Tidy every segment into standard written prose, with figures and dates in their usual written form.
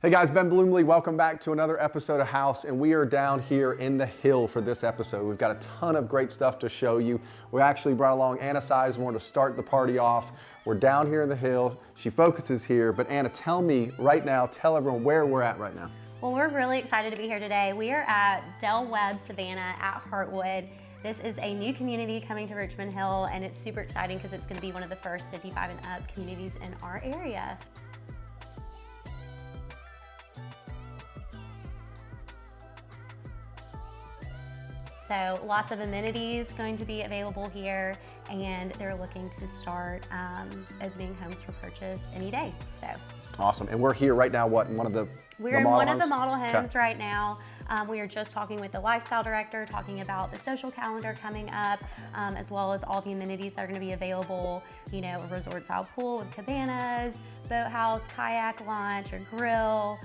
Hey guys, Ben Bloomley, welcome back to another episode of House, and we are down here in the Hill for this episode. We've got a ton of great stuff to show you. We actually brought along Anna Sizemore to start the party off. We're down here in the Hill. She focuses here, but Anna, tell me right now, tell everyone where we're at right now. Well, we're really excited to be here today. We are at Del Webb Savannah at Heartwood. This is a new community coming to Richmond Hill, and it's super exciting because it's going to be one of the first 55 and up communities in our area. So lots of amenities going to be available here, and they're looking to start opening homes for purchase any day. So awesome. And we're here right now, what, in one of the We're in one of the model model homes right now. We are just talking with the lifestyle director, talking about the social calendar coming up, as well as all the amenities that are going to be available. You know, a resort style pool with cabanas, boathouse, kayak launch, a grill,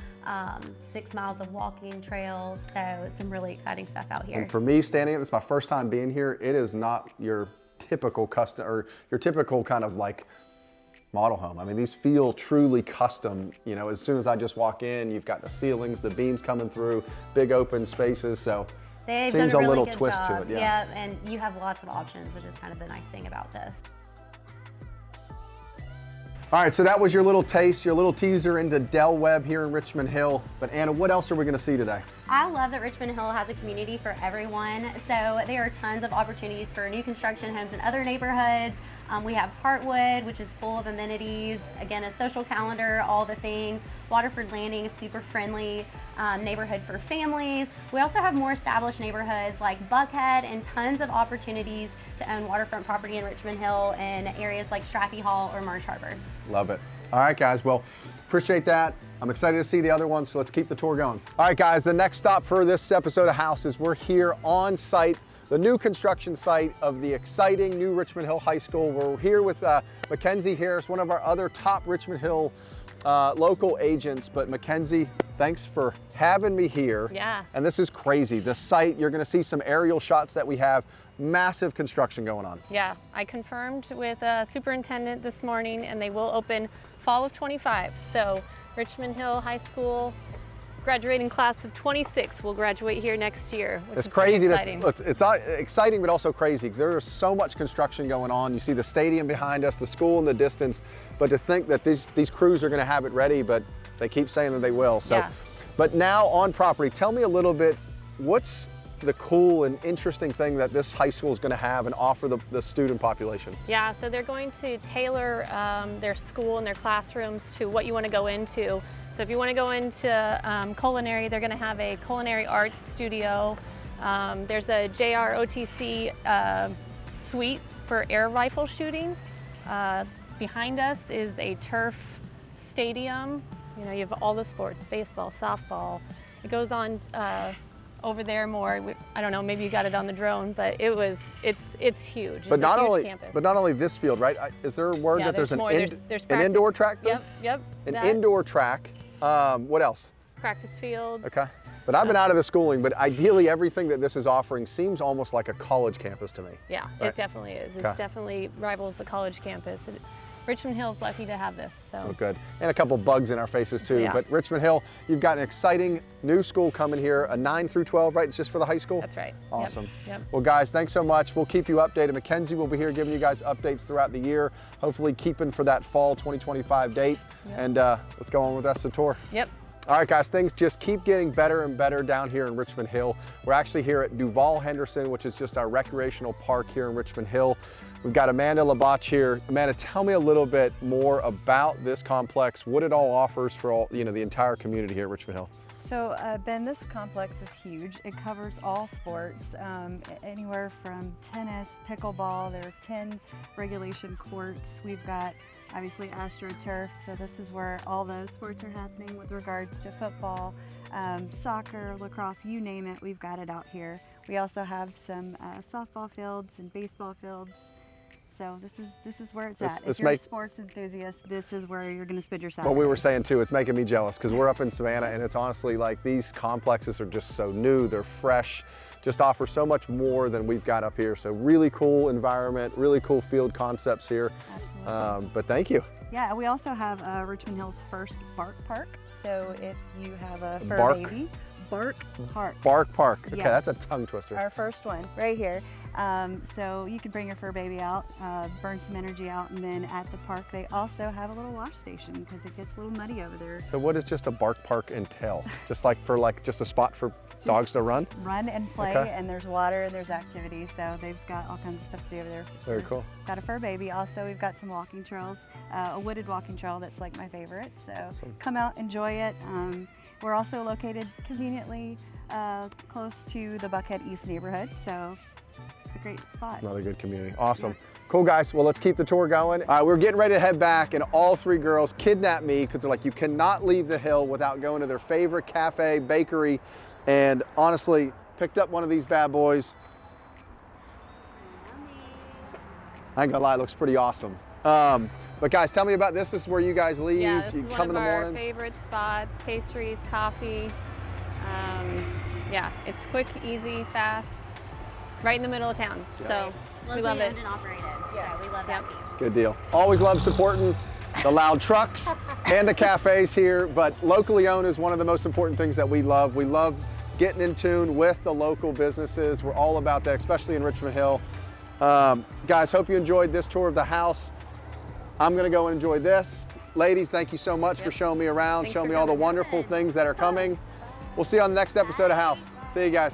6 miles of walking trails. So some really exciting stuff out here. And for me, standing, it's my first time being here. It is not your typical custom or your typical kind of like model home. I mean, these feel truly custom. You know, as soon as I just walk in, you've got the ceilings, the beams coming through, big open spaces. So They've seems done a really little good twist job. to it. Yeah. And you have lots of options, which is kind of the nice thing about this. All right, so that was your little taste, your little teaser into Del Webb here in Richmond Hill. But Anna, what else are we going to see today? I love that Richmond Hill has a community for everyone. So there are tons of opportunities for new construction homes in other neighborhoods. We have Heartwood, which is full of amenities. Again, a social calendar, all the things. Waterford Landing, a super friendly neighborhood for families. We also have more established neighborhoods like Buckhead and tons of opportunities to own waterfront property in Richmond Hill in areas like Strathie Hall or Marsh Harbor. Love it. All right, guys. Well, appreciate that. I'm excited to see the other ones, so let's keep the tour going. All right, guys, the next stop for this episode of House is we're here on site, the new construction site of the exciting new Richmond Hill High School. We're here with Mackenzie Harris, one of our other top Richmond Hill local agents. But Mackenzie, thanks for having me here. Yeah. And this is crazy. The site, you're gonna see some aerial shots that we have. Massive construction going on. Yeah, I confirmed with superintendent this morning, and they will open fall of 25. So Richmond Hill High School graduating class of 26 will graduate here next year. It's crazy. It's exciting, but also crazy. There's so much construction going on. You see the stadium behind us, the school in the distance, but to think that these crews are going to have it ready, but they keep saying that they will. So, yeah. But now on property, tell me a little bit, what's the cool and interesting thing that this high school is going to have and offer the student population? Yeah, so they're going to tailor their school and their classrooms to what you want to go into. So if you want to go into culinary, they're going to have a culinary arts studio. There's a JROTC suite for air rifle shooting. Behind us is a turf stadium. You know, you have all the sports, baseball, softball. It goes on over there more. I don't know, maybe you got it on the drone, but it's huge. But not only campus. But not only this field, right? Is there a word that there's an indoor track? Yep. An indoor track. What else? Practice field. Okay. But I've been out of the schooling, but ideally everything that this is offering seems almost like a college campus to me. Yeah, right? It definitely is. Okay. It definitely rivals the college campus. Richmond Hill's lucky to have this. So. Oh, good. And a couple bugs in our faces too. Yeah. But Richmond Hill, you've got an exciting new school coming here, a 9 through 12, right? It's just for the high school? That's right. Awesome. Yep. Well, guys, thanks so much. We'll keep you updated. Mackenzie will be here giving you guys updates throughout the year, hopefully keeping for that fall 2025 date. Yep. And let's go on with the rest of the tour. Yep. All right, guys, things just keep getting better and better down here in Richmond Hill. We're actually here at Duval Henderson, which is just our recreational park here in Richmond Hill. We've got Amanda Labach here. Amanda, tell me a little bit more about this complex, what it all offers for all, the entire community here at Richmond Hill. So Ben, this complex is huge. It covers all sports, anywhere from tennis, pickleball. There are 10 regulation courts. We've got obviously AstroTurf, so this is where all the sports are happening with regards to football, soccer, lacrosse, you name it, we've got it out here. We also have some softball fields and baseball fields. So this is where it's at. If you're a sports enthusiast, this is where you're going to spend your Saturday. Well, we were saying too, it's making me jealous because we're up in Savannah, and it's honestly like these complexes are just so new, they're fresh, just offer so much more than we've got up here. So really cool environment, really cool field concepts here. Absolutely. But thank you. Yeah, we also have Richmond Hill's first bark park. So if you have a fur Bark? baby, Bark Park. Bark Park. Okay, Yeah. that's a tongue twister. Our first one right here. So you can bring your fur baby out, burn some energy out, and then at the park they also have a little wash station because it gets a little muddy over there. So what does just a bark park entail? Just like just a spot for dogs to run? Run and play, Okay. and there's water and there's activities. So they've got all kinds of stuff to do over there. Very cool. Got a fur baby. Also, we've got some walking trails, a wooded walking trail that's like my favorite. So Awesome. come out, enjoy it. We're also located conveniently close to the Buckhead East neighborhood. So it's a great spot. Another good community. Awesome. Cool, guys. Well, let's keep the tour going. We're getting ready to head back, and all three girls kidnapped me because they're like, you cannot leave the hill without going to their favorite cafe, bakery, and honestly, picked up one of these bad boys. I ain't gonna lie, it looks pretty awesome. But guys, tell me about this. This is where you guys leave. Yeah, this You is come one in of the our mornings. favorite spots, pastries, coffee. Yeah, it's quick, easy, fast, right in the middle of town. Yeah. So we Locally love it. owned and operated. Yeah, we love that Yep. too. Good deal. Always love supporting the loud trucks and the cafes here, but locally owned is one of the most important things that we love. We love getting in tune with the local businesses. We're all about that, especially in Richmond Hill. Guys, hope you enjoyed this tour of the house. I'm gonna go and enjoy this. Ladies, thank you so much for showing me around, Thanks showing for me all the coming. wonderful things that are coming. We'll see you on the next episode of House. See you guys.